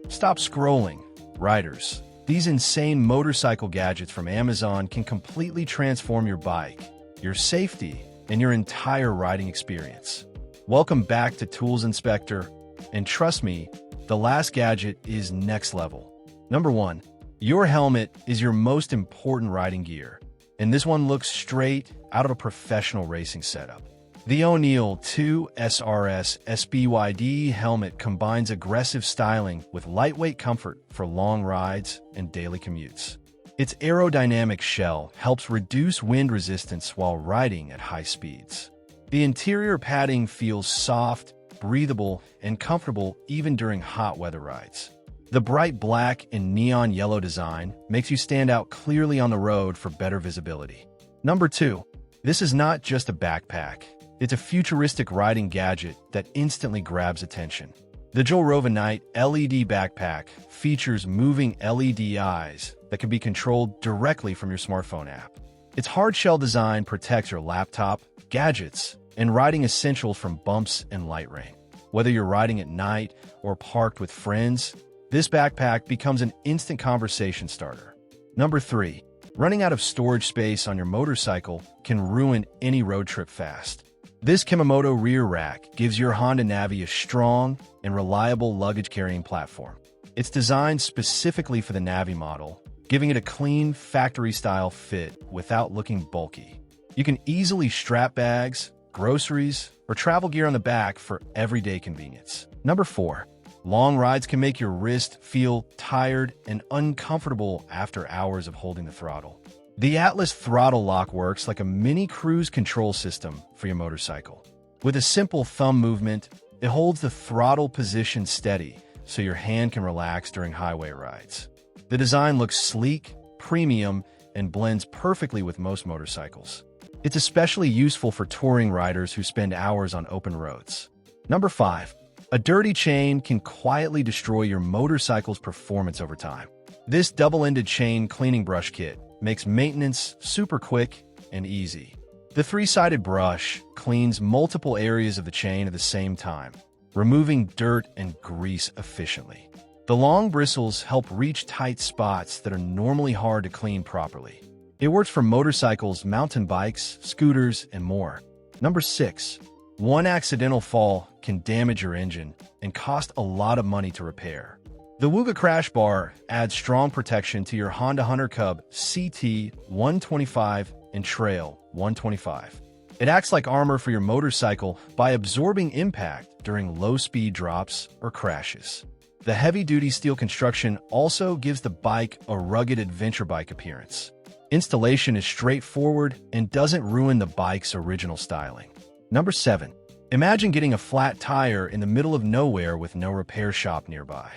Stop scrolling, riders. These insane motorcycle gadgets from Amazon can completely transform your bike, your safety, and your entire riding experience. Welcome back to Tools Inspector, and trust me, the last gadget is next level. Number 1. Your helmet is your most important riding gear, and this one looks straight out of a professional racing setup. The O'Neill 2 SRS SPYDE helmet combines aggressive styling with lightweight comfort for long rides and daily commutes. Its aerodynamic shell helps reduce wind resistance while riding at high speeds. The interior padding feels soft, breathable, and comfortable even during hot weather rides. The bright black and neon yellow design makes you stand out clearly on the road for better visibility. Number 2. This is not just a backpack. It's a futuristic riding gadget that instantly grabs attention. The Gelrova Night LED backpack features moving LED eyes that can be controlled directly from your smartphone app. Its hard-shell design protects your laptop, gadgets, and riding essentials from bumps and light rain. Whether you're riding at night or parked with friends, this backpack becomes an instant conversation starter. Number 3. Running out of storage space on your motorcycle can ruin any road trip fast. This KEMIMOTO rear rack gives your Honda Navi a strong and reliable luggage-carrying platform. It's designed specifically for the Navi model, giving it a clean, factory-style fit without looking bulky. You can easily strap bags, groceries, or travel gear on the back for everyday convenience. Number 4. Long rides can make your wrist feel tired and uncomfortable after hours of holding the throttle. The Atlas throttle lock works like a mini cruise control system for your motorcycle. With a simple thumb movement, it holds the throttle position steady so your hand can relax during highway rides. The design looks sleek, premium, and blends perfectly with most motorcycles. It's especially useful for touring riders who spend hours on open roads. Number 5. A dirty chain can quietly destroy your motorcycle's performance over time. This double-ended chain cleaning brush kit makes maintenance super quick and easy. The 3-sided brush cleans multiple areas of the chain at the same time, removing dirt and grease efficiently. The long bristles help reach tight spots that are normally hard to clean properly. It works for motorcycles, mountain bikes, scooters, and more. Number 6. One accidental fall can damage your engine and cost a lot of money to repair. The WOOGA Crash Bar adds strong protection to your Honda Hunter Cub CT 125 and Trail 125. It acts like armor for your motorcycle by absorbing impact during low-speed drops or crashes. The heavy-duty steel construction also gives the bike a rugged adventure bike appearance. Installation is straightforward and doesn't ruin the bike's original styling. Number 7. Imagine getting a flat tire in the middle of nowhere with no repair shop nearby.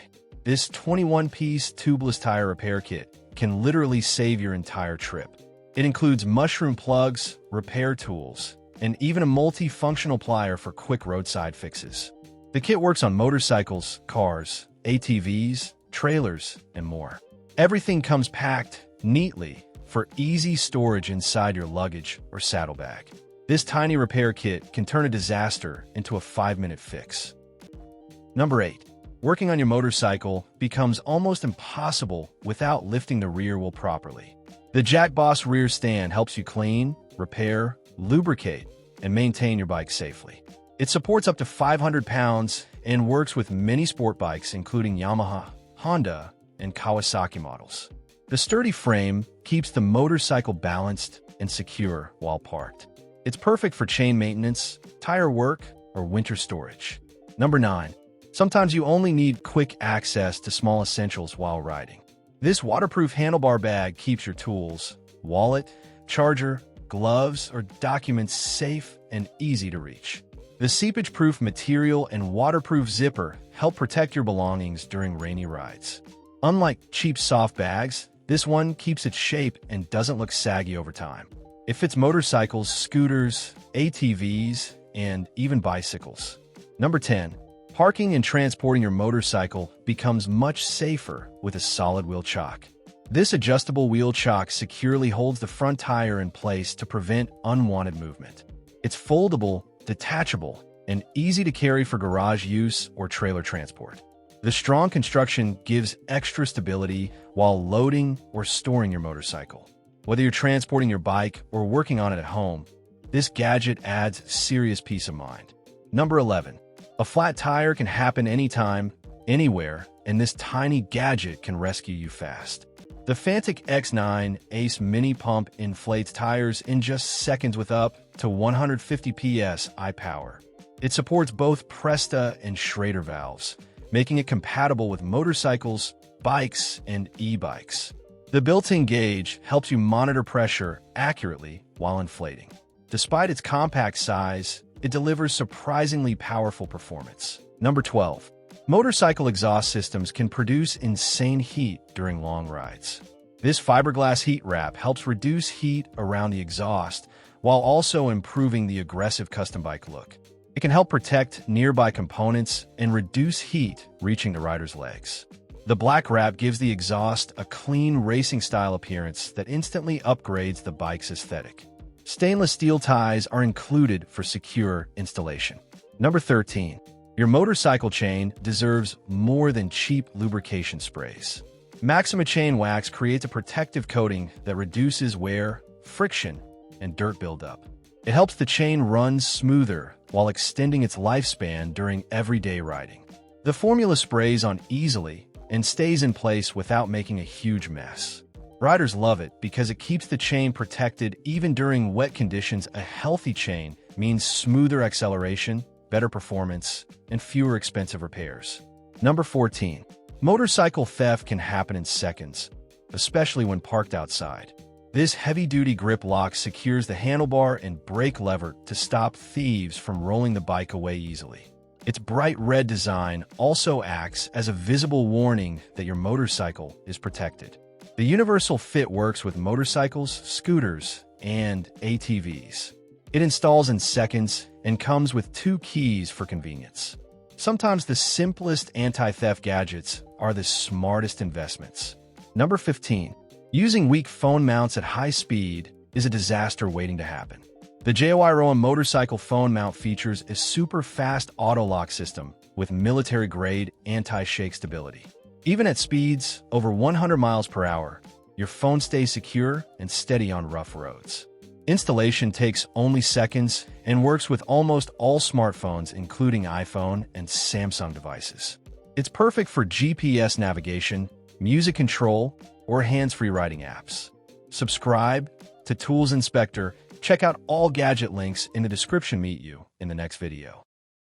This 21-piece tubeless tire repair kit can literally save your entire trip. It includes mushroom plugs, repair tools, and even a multi-functional plier for quick roadside fixes. The kit works on motorcycles, cars, ATVs, trailers, and more. Everything comes packed neatly for easy storage inside your luggage or saddlebag. This tiny repair kit can turn a disaster into a 5-minute fix. Number 8. Working on your motorcycle becomes almost impossible without lifting the rear wheel properly. The Jack Boss rear stand helps you clean, repair, lubricate, and maintain your bike safely. It supports up to 500 pounds and works with many sport bikes including Yamaha, Honda, and Kawasaki models. The sturdy frame keeps the motorcycle balanced and secure while parked. It's perfect for chain maintenance, tire work, or winter storage. Number 9. Sometimes you only need quick access to small essentials while riding. This waterproof handlebar bag keeps your tools, wallet, charger, gloves, or documents safe and easy to reach. The seepage-proof material and waterproof zipper help protect your belongings during rainy rides. Unlike cheap soft bags, this one keeps its shape and doesn't look saggy over time. It fits motorcycles, scooters, ATVs, and even bicycles. Number 10. Parking and transporting your motorcycle becomes much safer with a solid wheel chock. This adjustable wheel chock securely holds the front tire in place to prevent unwanted movement. It's foldable, detachable, and easy to carry for garage use or trailer transport. The strong construction gives extra stability while loading or storing your motorcycle. Whether you're transporting your bike or working on it at home, this gadget adds serious peace of mind. Number 11. A flat tire can happen anytime, anywhere, and this tiny gadget can rescue you fast. The Fanttik X9 Ace Mini Pump inflates tires in just seconds with up to 150 psi power. It supports both Presta and Schrader valves, making it compatible with motorcycles, bikes, and e-bikes. The built-in gauge helps you monitor pressure accurately while inflating. Despite its compact size, it delivers surprisingly powerful performance. Number 12. Motorcycle exhaust systems can produce insane heat during long rides. This fiberglass heat wrap helps reduce heat around the exhaust while also improving the aggressive custom bike look. It can help protect nearby components and reduce heat reaching the rider's legs. The black wrap gives the exhaust a clean racing-style appearance that instantly upgrades the bike's aesthetic. Stainless steel ties are included for secure installation. Number 13. Your motorcycle chain deserves more than cheap lubrication sprays. Maxima Chain Wax creates a protective coating that reduces wear, friction, and dirt buildup. It helps the chain run smoother while extending its lifespan during everyday riding. The formula sprays on easily and stays in place without making a huge mess. Riders love it because it keeps the chain protected even during wet conditions. A healthy chain means smoother acceleration, better performance, and fewer expensive repairs. Number 14. Motorcycle theft can happen in seconds, especially when parked outside. This heavy-duty grip lock secures the handlebar and brake lever to stop thieves from rolling the bike away easily. Its bright red design also acts as a visible warning that your motorcycle is protected. The universal fit works with motorcycles, scooters, and ATVs. It installs in seconds and comes with 2 keys for convenience. Sometimes the simplest anti-theft gadgets are the smartest investments. Number 15. Using weak phone mounts at high speed is a disaster waiting to happen. The JOYROOM motorcycle phone mount features a super-fast auto-lock system with military-grade anti-shake stability. Even at speeds over 100 miles per hour, your phone stays secure and steady on rough roads. Installation takes only seconds and works with almost all smartphones, including iPhone and Samsung devices. It's perfect for GPS navigation, music control, or hands-free riding apps. Subscribe to Tools Inspector. Check out all gadget links in the description. Meet you in the next video.